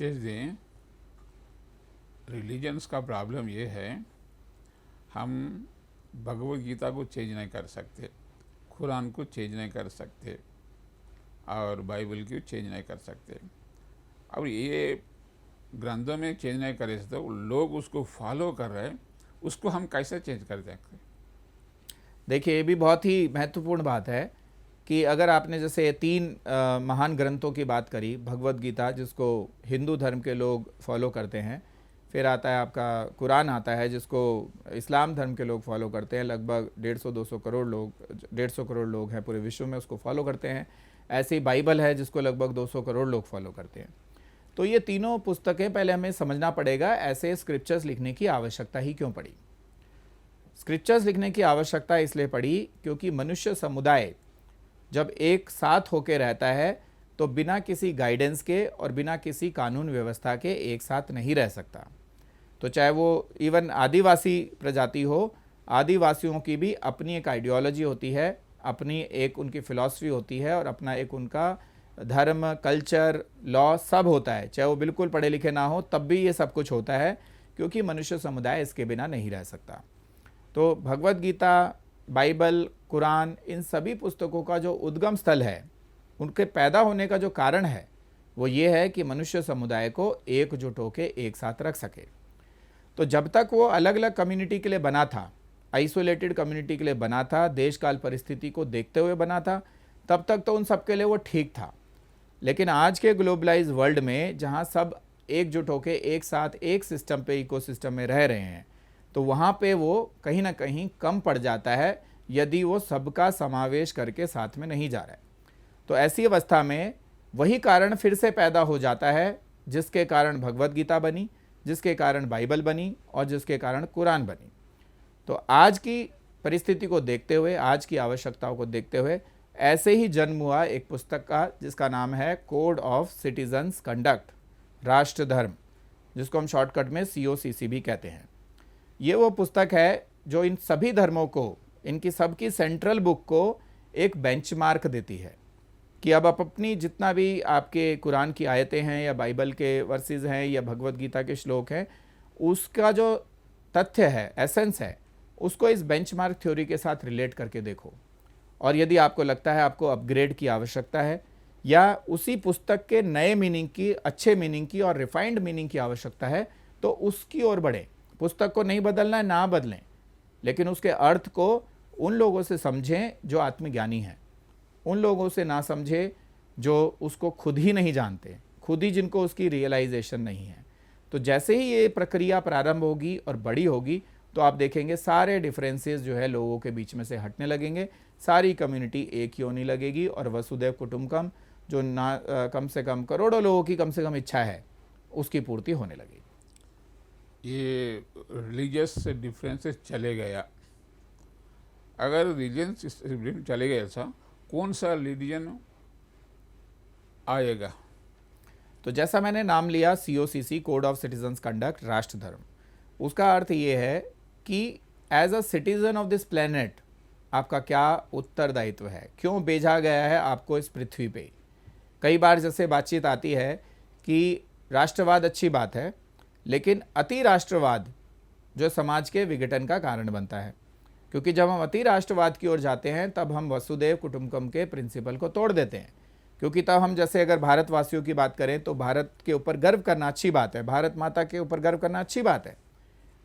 Message दें। Religions का problem ये है, हम भगवत गीता को चेंज नहीं कर सकते, कुरान को चेंज नहीं कर सकते और बाइबल को चेंज नहीं कर सकते। अब ये ग्रंथों में चेंज नहीं करे तो लोग उसको फॉलो कर रहे हैं, उसको हम कैसे चेंज कर सकते? देखिए, ये भी बहुत ही महत्वपूर्ण बात है कि अगर आपने जैसे तीन महान ग्रंथों की बात करी, भगवत गीता जिसको हिंदू धर्म के लोग फॉलो करते हैं, फिर आता है आपका कुरान आता है जिसको इस्लाम धर्म के लोग फॉलो करते हैं, लगभग 150-200 करोड़ लोग, 150 करोड़ लोग हैं पूरे विश्व में उसको फॉलो करते हैं। ऐसे ही बाइबल है जिसको लगभग 200 करोड़ लोग फॉलो करते हैं। तो ये तीनों पुस्तकें पहले हमें समझना पड़ेगा ऐसे स्क्रिप्चर्स लिखने की आवश्यकता ही क्यों पड़ी। स्क्रिप्चर्स लिखने की आवश्यकता इसलिए पड़ी क्योंकि मनुष्य समुदाय जब एक साथ होकर रहता है तो बिना किसी गाइडेंस के और बिना किसी कानून व्यवस्था के एक साथ नहीं रह सकता। तो चाहे वो इवन आदिवासी प्रजाति हो, आदिवासियों की भी अपनी एक आइडियोलॉजी होती है, अपनी एक उनकी फिलॉसफी होती है और अपना एक उनका धर्म, कल्चर, लॉ सब होता है। चाहे वो बिल्कुल पढ़े लिखे ना हो तब भी ये सब कुछ होता है, क्योंकि मनुष्य समुदाय इसके बिना नहीं रह सकता। तो भगवत गीता, बाइबल, कुरान, इन सभी पुस्तकों का जो उद्गम स्थल है, उनके पैदा होने का जो कारण है वो ये है कि मनुष्य समुदाय को एकजुट होकर एक साथ रख सके। तो जब तक वो अलग अलग कम्युनिटी के लिए बना था, आइसोलेटेड कम्युनिटी के लिए बना था, देश काल परिस्थिति को देखते हुए बना था, तब तक तो उन सब के लिए वो ठीक था। लेकिन आज के ग्लोबलाइज वर्ल्ड में जहाँ सब एकजुट होकर एक साथ एक सिस्टम पे, इकोसिस्टम में रह रहे हैं, तो वहाँ पे वो कहीं ना कहीं कम पड़ जाता है यदि वो सबका समावेश करके साथ में नहीं जा रहा है। तो ऐसी अवस्था में वही कारण फिर से पैदा हो जाता है जिसके कारण भगवत गीता बनी, जिसके कारण बाइबल बनी और जिसके कारण कुरान बनी। तो आज की परिस्थिति को देखते हुए, आज की आवश्यकताओं को देखते हुए ऐसे ही जन्म हुआ एक पुस्तक का जिसका नाम है कोड ऑफ सिटीजन्स कंडक्ट, राष्ट्र धर्म, जिसको हम शॉर्टकट में COCC भी कहते हैं। ये वो पुस्तक है जो इन सभी धर्मों को, इनकी सबकी सेंट्रल बुक को एक बेंचमार्क देती है कि अब आप अपनी जितना भी आपके कुरान की आयतें हैं या बाइबल के वर्सेस हैं या भगवत गीता के श्लोक हैं, उसका जो तथ्य है, एसेंस है, उसको इस बेंचमार्क थ्योरी के साथ रिलेट करके देखो। और यदि आपको लगता है आपको अपग्रेड की आवश्यकता है या उसी पुस्तक के नए मीनिंग की, अच्छे मीनिंग की और रिफाइंड मीनिंग की आवश्यकता है, तो उसकी ओर बढ़ें। पुस्तक को नहीं बदलना है, ना बदलें, लेकिन उसके अर्थ को उन लोगों से समझें जो आत्मज्ञानी हैं, उन लोगों से ना समझे जो उसको खुद ही नहीं जानते, खुद ही जिनको उसकी रियलाइजेशन नहीं है। तो जैसे ही ये प्रक्रिया प्रारंभ होगी और बड़ी होगी तो आप देखेंगे सारे डिफरेंसेस जो है लोगों के बीच में से हटने लगेंगे, सारी कम्युनिटी एक ही होने लगेगी और वसुदैव कुटुंबकम जो ना कम से कम करोड़ों लोगों की कम से कम इच्छा है उसकी पूर्ति होने लगेगी। ये रिलीजियस डिफरेंसेस चले गया, अगर रिलीजियस चले गया ऐसा कौन सा रिलीजन आएगा? तो जैसा मैंने नाम लिया COCC, code of citizens conduct, राष्ट्र धर्म, उसका अर्थ ये है कि as a citizen of this planet आपका क्या उत्तरदायित्व है, क्यों भेजा गया है आपको इस पृथ्वी पे। कई बार जैसे बातचीत आती है कि राष्ट्रवाद अच्छी बात है, लेकिन अति राष्ट्रवाद जो समाज के विघटन का कारण बनता है, क्योंकि जब हम अति राष्ट्रवाद की ओर जाते हैं तब हम वसुदैव कुटुंबकम के प्रिंसिपल को तोड़ देते हैं। क्योंकि तब हम जैसे अगर भारतवासियों की बात करें तो भारत के ऊपर गर्व करना अच्छी बात है, भारत माता के ऊपर गर्व करना अच्छी बात है,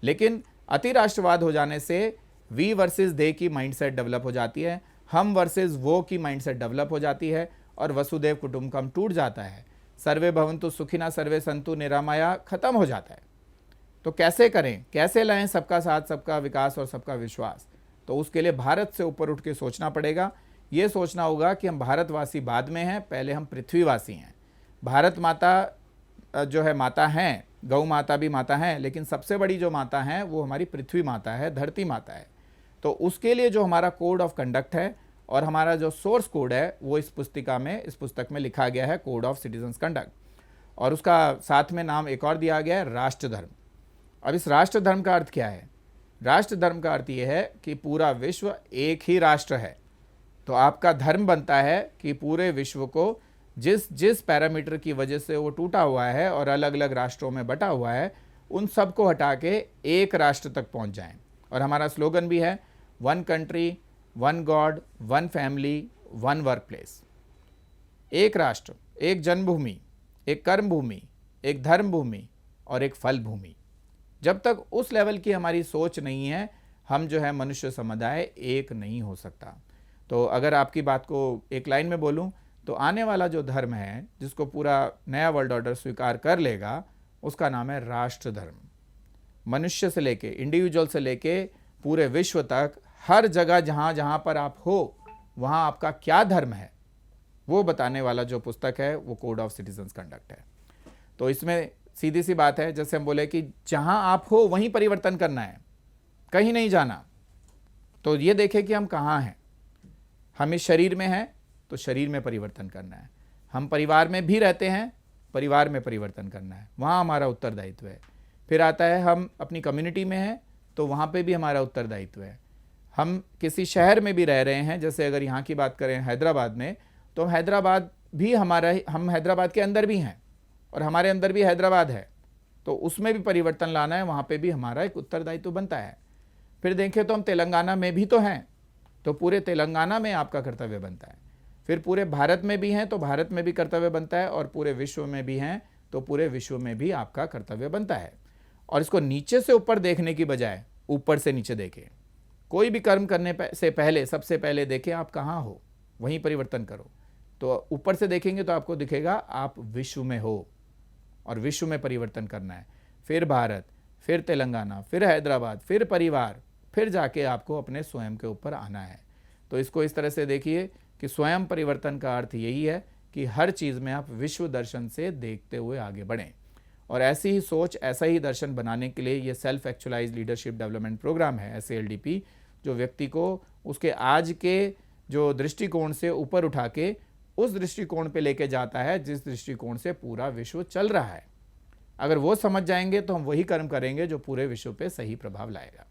लेकिन अति राष्ट्रवाद हो जाने से वी वर्सेस दे की माइंडसेट डेवलप हो जाती है, हम वर्सेस वो की माइंडसेट डेवलप हो जाती है और वसुदैव कुटुंबकम टूट जाता है, सर्वे भवन्तु सुखिना सर्वे संतु निरामया खत्म हो जाता है। तो कैसे करें, कैसे लाएं सबका साथ, सबका विकास और सबका विश्वास? तो उसके लिए भारत से ऊपर उठ के सोचना पड़ेगा। ये सोचना होगा कि हम भारतवासी बाद में हैं, पहले हम पृथ्वीवासी हैं। भारत माता जो है माता हैं, गौ माता भी माता हैं, लेकिन सबसे बड़ी जो माता है वो हमारी पृथ्वी माता है, धरती माता है। तो उसके लिए जो हमारा कोड ऑफ कंडक्ट है और हमारा जो सोर्स कोड है वो इस पुस्तक में लिखा गया है, कोड ऑफ सिटीजन्स कंडक्ट, और उसका साथ में नाम एक और दिया गया है, राष्ट्र धर्म। अब इस राष्ट्र धर्म का अर्थ क्या है? राष्ट्र धर्म का अर्थ यह है कि पूरा विश्व एक ही राष्ट्र है। तो आपका धर्म बनता है कि पूरे विश्व को जिस जिस पैरामीटर की वजह से वो टूटा हुआ है और अलग अलग राष्ट्रों में बटा हुआ है, उन सबको हटा के एक राष्ट्र तक पहुंच जाएं। और हमारा स्लोगन भी है, one country, one God, one family, one work place. एक राष्ट्र, एक जन्मभूमि, एक कर्म भूमि, एक धर्म भूमि और एक फल भूमि। जब तक उस लेवल की हमारी सोच नहीं है, हम जो है मनुष्य समुदाय एक नहीं हो सकता। तो अगर आपकी बात को एक लाइन में बोलूं तो आने वाला जो धर्म है, जिसको पूरा नया वर्ल्ड ऑर्डर स्वीकार कर लेगा, उसका नाम है राष्ट्र धर्म। मनुष्य से लेके, इंडिविजुअल से लेके पूरे विश्व तक, हर जगह जहां जहां पर आप हो, वहां आपका क्या धर्म है, वो बताने वाला जो पुस्तक है वो कोड ऑफ सिटीजन्स कंडक्ट है। तो इसमें सीधी सी बात है, जैसे हम बोले कि जहां आप हो वहीं परिवर्तन करना है, कहीं नहीं जाना। तो ये देखें कि हम कहाँ हैं। हम इस शरीर में हैं तो शरीर में परिवर्तन करना है। हम परिवार में भी रहते हैं, परिवार में परिवर्तन करना है, वहाँ हमारा उत्तरदायित्व है। फिर आता है हम अपनी कम्युनिटी में हैं तो वहाँ पे भी हमारा उत्तरदायित्व है। हम किसी शहर में भी रह रहे हैं, जैसे अगर यहाँ की बात करें हैदराबाद में, तो हैदराबाद भी हमारा, हम हैदराबाद के अंदर भी हैं और हमारे अंदर भी हैदराबाद है, तो उसमें भी परिवर्तन लाना है, वहाँ पे भी हमारा एक उत्तरदायित्व बनता है। फिर देखें तो हम तेलंगाना में भी तो हैं, तो पूरे तेलंगाना में आपका कर्तव्य बनता है। फिर पूरे भारत में भी हैं तो भारत में भी कर्तव्य बनता है, और पूरे विश्व में भी हैं तो पूरे विश्व में भी आपका कर्तव्य बनता है। और इसको नीचे से ऊपर देखने की बजाय ऊपर से नीचे देखें। कोई भी कर्म करने से पहले सबसे पहले देखें आप कहाँ हो, वहीं परिवर्तन करो। तो ऊपर से देखेंगे तो आपको दिखेगा आप विश्व में हो और विश्व में परिवर्तन करना है। फिर भारत, फिर तेलंगाना, फिर हैदराबाद, फिर परिवार, फिर जाके आपको अपने स्वयं के ऊपर आना है। तो इसको इस तरह से देखिए कि स्वयं परिवर्तन का अर्थ यही है कि हर चीज़ में आप विश्व दर्शन से देखते हुए आगे बढ़ें। और ऐसी ही सोच, ऐसा ही दर्शन बनाने के लिए ये self actualize leadership development programme है, SALDP, जो व्यक्ति को उसके आज के जो दृष्टिकोण से ऊपर उठा के उस दृष्टिकोण पे लेके जाता है जिस दृष्टिकोण से पूरा विश्व चल रहा है। अगर वो समझ जाएंगे तो हम वही कर्म करेंगे जो पूरे विश्व पे सही प्रभाव लाएगा।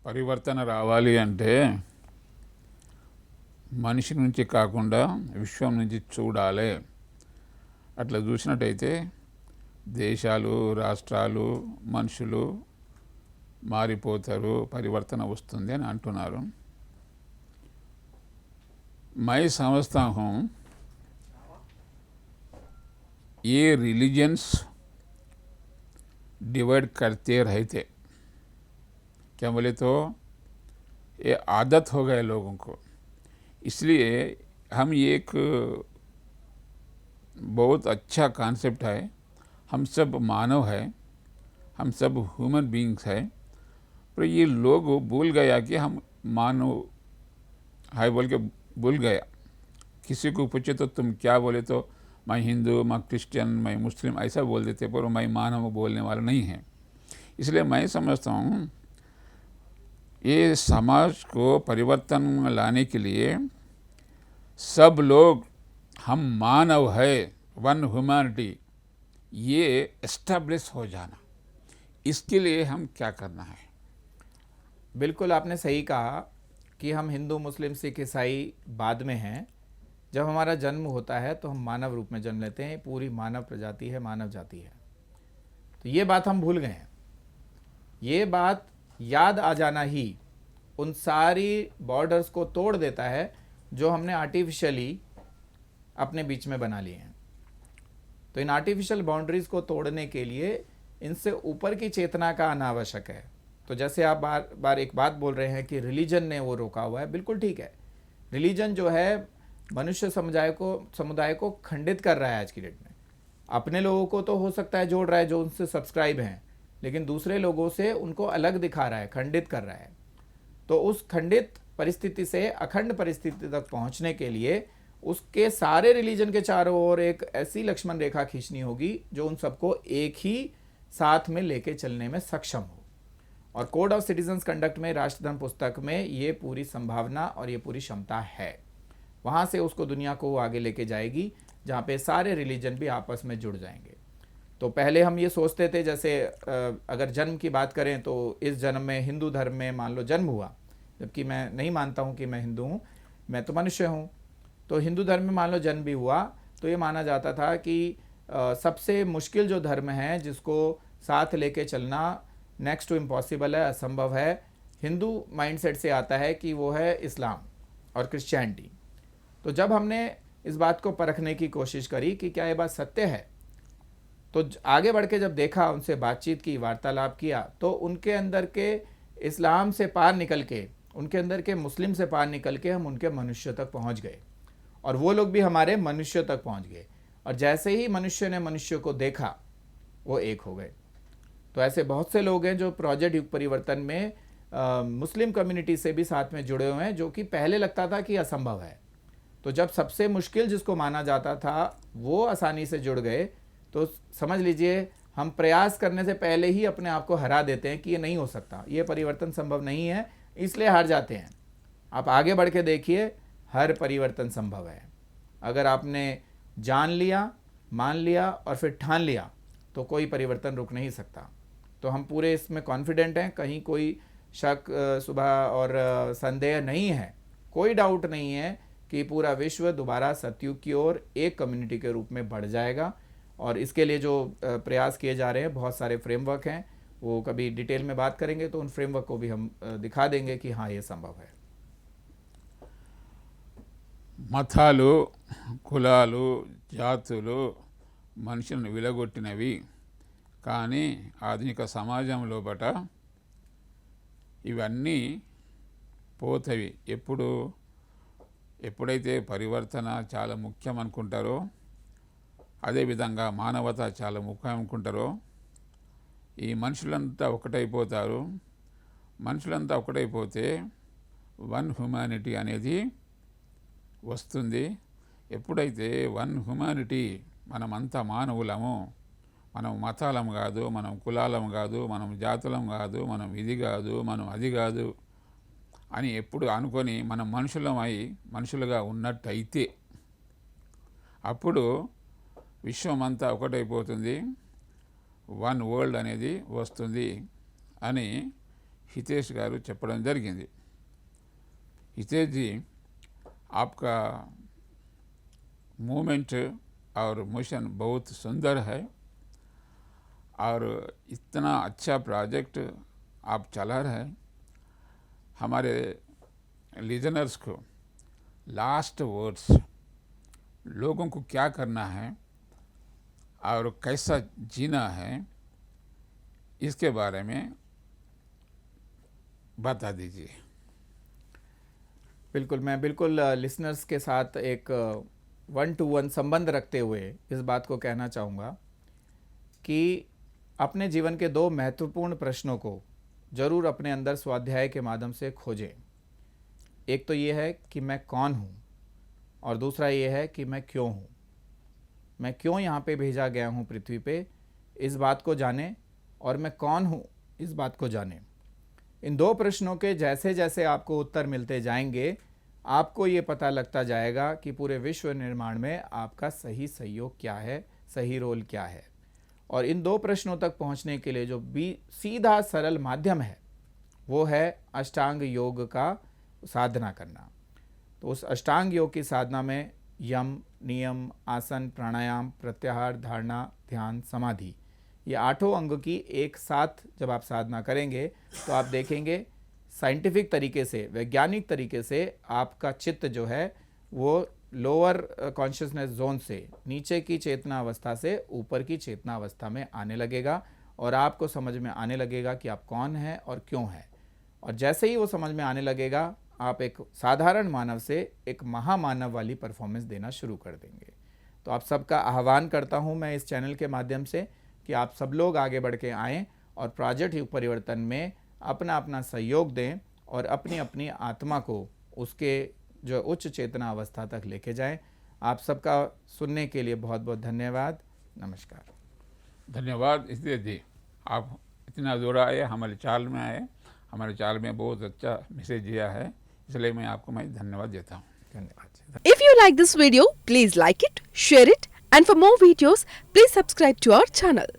పరివర్తన రావాలి అంటే మనిషి నుంచి కాకుండా విశ్వం నుంచి చూడాలి. అట్లా చూసినట్టయితే దేశాలు, రాష్ట్రాలు, మనుషులు మారిపోతారు, పరివర్తన వస్తుంది అని అంటున్నారు. मैं समझता हूँ ये रिलीजन्स डिवाइड करते रहते, क्या बोले तो ये आदत हो गए लोगों को। इसलिए हम एक बहुत अच्छा कॉन्सेप्ट है, हम सब मानव है, हम सब ह्यूमन बीइंग्स है, पर ये लोग भूल गया कि हम मानव है बोल के भूल गया। किसी को पूछे तो तुम क्या बोले तो मैं हिंदू, मैं क्रिश्चियन, मैं मुस्लिम ऐसा बोल देते, पर मैं मानव बोलने वाला नहीं है। इसलिए मैं समझता हूँ ये समाज को परिवर्तन लाने के लिए सब लोग हम मानव है, वन ह्यूमैनिटी, ये एस्टेब्लिश हो जाना, इसके लिए हम क्या करना है। बिल्कुल आपने सही कहा कि हम हिंदू, मुस्लिम, सिख, ईसाई बाद में हैं। जब हमारा जन्म होता है तो हम मानव रूप में जन्म लेते हैं, पूरी मानव प्रजाति है, मानव जाति है। तो ये बात हम भूल गए हैं। ये बात याद आ जाना ही उन सारी बॉर्डर्स को तोड़ देता है जो हमने आर्टिफिशियली अपने बीच में बना लिए हैं। तो इन आर्टिफिशियल बाउंड्रीज को तोड़ने के लिए इनसे ऊपर की चेतना का आना आवश्यक है। तो जैसे आप बार बार एक बात बोल रहे हैं कि रिलीजन ने वो रोका हुआ है, बिल्कुल ठीक है। रिलीजन जो है मनुष्य समुदाय को खंडित कर रहा है आज की डेट में। अपने लोगों को तो हो सकता है जोड़ रहा है जो उनसे सब्सक्राइब हैं, लेकिन दूसरे लोगों से उनको अलग दिखा रहा है, खंडित कर रहा है। तो उस खंडित परिस्थिति से अखंड परिस्थिति तक पहुंचने के लिए उसके सारे रिलीजन के चारों ओर एक ऐसी लक्ष्मण रेखा खींचनी होगी जो उन सबको एक ही साथ में लेके चलने में सक्षम हो। और कोड ऑफ सिटीजन्स कंडक्ट में, राष्ट्रधर्म पुस्तक में ये पूरी संभावना और ये पूरी क्षमता है। वहाँ से उसको दुनिया को वो आगे लेके जाएगी जहाँ पे सारे रिलीजन भी आपस में जुड़ जाएंगे। तो पहले हम ये सोचते थे, जैसे अगर जन्म की बात करें तो इस जन्म में हिंदू धर्म में मान लो जन्म हुआ, जबकि मैं नहीं मानता हूँ कि मैं हिंदू हूँ, मैं तो मनुष्य हूँ। तो हिंदू धर्म में मान लो जन्म भी हुआ तो ये माना जाता था कि सबसे मुश्किल जो धर्म है जिसको साथ लेके चलना नेक्स्ट टू इम्पॉसिबल है, असंभव है, हिंदू माइंडसेट से आता है कि वो है इस्लाम और क्रिश्चियनिटी। तो जब हमने इस बात को परखने की कोशिश करी कि क्या ये बात सत्य है, तो आगे बढ़ के जब देखा, उनसे बातचीत की, वार्तालाप किया, तो उनके अंदर के इस्लाम से पार निकल के, उनके अंदर के मुस्लिम से पार निकल के हम उनके मनुष्य तक पहुंच गए और वो लोग भी हमारे मनुष्य तक पहुंच गए। और जैसे ही मनुष्य ने मनुष्य को देखा वो एक हो गए। तो ऐसे बहुत से लोग हैं जो प्रोजेक्ट युग परिवर्तन में मुस्लिम कम्युनिटी से भी साथ में जुड़े हुए हैं, जो कि पहले लगता था कि असंभव है। तो जब सबसे मुश्किल जिसको माना जाता था वो आसानी से जुड़ गए, तो समझ लीजिए हम प्रयास करने से पहले ही अपने आप को हरा देते हैं कि ये नहीं हो सकता, ये परिवर्तन संभव नहीं है, इसलिए हार जाते हैं। आप आगे बढ़ के देखिए, हर परिवर्तन संभव है। अगर आपने जान लिया, मान लिया और फिर ठान लिया तो कोई परिवर्तन रुक नहीं सकता। तो हम पूरे इसमें कॉन्फिडेंट हैं, कहीं कोई शक सुबह और संदेह नहीं है, कोई डाउट नहीं है कि पूरा विश्व दोबारा सतयुग की ओर एक कम्युनिटी के रूप में बढ़ जाएगा। और इसके लिए जो प्रयास किए जा रहे हैं, बहुत सारे फ्रेमवर्क हैं, वो कभी डिटेल में बात करेंगे तो उन फ्रेमवर्क को भी हम दिखा देंगे कि हाँ ये संभव है। మతాలు, కులాలు, జాతులు మనుషులను విలగొట్టినవి, కానీ ఆధునిక సమాజంలో బట ఇవన్నీ పోతవి. ఎప్పుడైతే పరివర్తన చాలా ముఖ్యం అనుకుంటారో, అదేవిధంగా మానవత చాలా ముఖ్యం అనుకుంటారో, ఈ మనుషులంతా ఒకటైపోతారు. మనుషులంతా ఒకటైపోతే వన్ హ్యుమానిటీ అనేది వస్తుంది. ఎప్పుడైతే వన్ హ్యుమానిటీ, మనమంతా మానవులము, మనం మతాలం కాదు, మనం కులాలం కాదు, మనం జాతులం కాదు, మనం ఇది కాదు, మనం అది కాదు అని ఎప్పుడు అనుకొని మనం మనుషులుగా ఉన్నట్టయితే అప్పుడు విశ్వమంతా ఒకటైపోతుంది, వన్ వరల్డ్ అనేది వస్తుంది అని హితేష్ గారు చెప్పడం జరిగింది. हितेश जी, आपका मूवमेंट और मिशन बहुत सुंदर है और इतना अच्छा प्रोजेक्ट आप चला रहे हैं। हमारे लिजनर्स को लास्ट वर्ड्स, लोगों को क्या करना है और कैसा जीना है, इसके बारे में बता दीजिए। बिल्कुल, मैं बिल्कुल लिसनर्स के साथ एक 1-to-1 संबंध रखते हुए इस बात को कहना चाहूँगा कि अपने जीवन के 2 महत्वपूर्ण प्रश्नों को जरूर अपने अंदर स्वाध्याय के माध्यम से खोजें। एक तो ये है कि मैं कौन हूँ और दूसरा ये है कि मैं क्यों हूँ। मैं क्यों यहाँ पे भेजा गया हूँ पृथ्वी पे, इस बात को जानें, और मैं कौन हूँ इस बात को जानें। इन 2 प्रश्नों के जैसे जैसे आपको उत्तर मिलते जाएंगे, आपको ये पता लगता जाएगा कि पूरे विश्व निर्माण में आपका सही सहयोग क्या है, सही रोल क्या है। और इन 2 प्रश्नों तक पहुंचने के लिए जो सीधा सरल माध्यम है वो है अष्टांग योग का साधना करना। तो उस अष्टांग योग की साधना में यम, नियम, आसन, प्राणायाम, प्रत्याहार, धारणा, ध्यान, समाधि, ये 8 अंग की एक साथ जब आप साधना करेंगे तो आप देखेंगे साइंटिफिक तरीके से, वैज्ञानिक तरीके से आपका चित्त जो है वो लोअर कॉन्शियसनेस जोन से, नीचे की चेतना अवस्था से ऊपर की चेतना अवस्था में आने लगेगा और आपको समझ में आने लगेगा कि आप कौन हैं और क्यों हैं। और जैसे ही वो समझ में आने लगेगा, आप एक साधारण मानव से एक महामानव वाली परफॉर्मेंस देना शुरू कर देंगे। तो आप सबका आह्वान करता हूँ मैं इस चैनल के माध्यम से कि आप सब लोग आगे बढ़ के आएँ और प्रोजेक्ट युग परिवर्तन में अपना अपना सहयोग दें और अपनी अपनी आत्मा को उसके जो उच्च चेतना अवस्था तक लेके जाएं। आप सबका सुनने के लिए बहुत बहुत धन्यवाद। नमस्कार। धन्यवाद हितेश जी, आप इतना दूर आए, हमारे चाल में आए, हमारे चाल में बहुत अच्छा मैसेज दिया है, इसलिए मैं धन्यवाद देता हूँ। धन्यवाद। If you like this video, please like it, share it, and for more videos, please subscribe to our channel.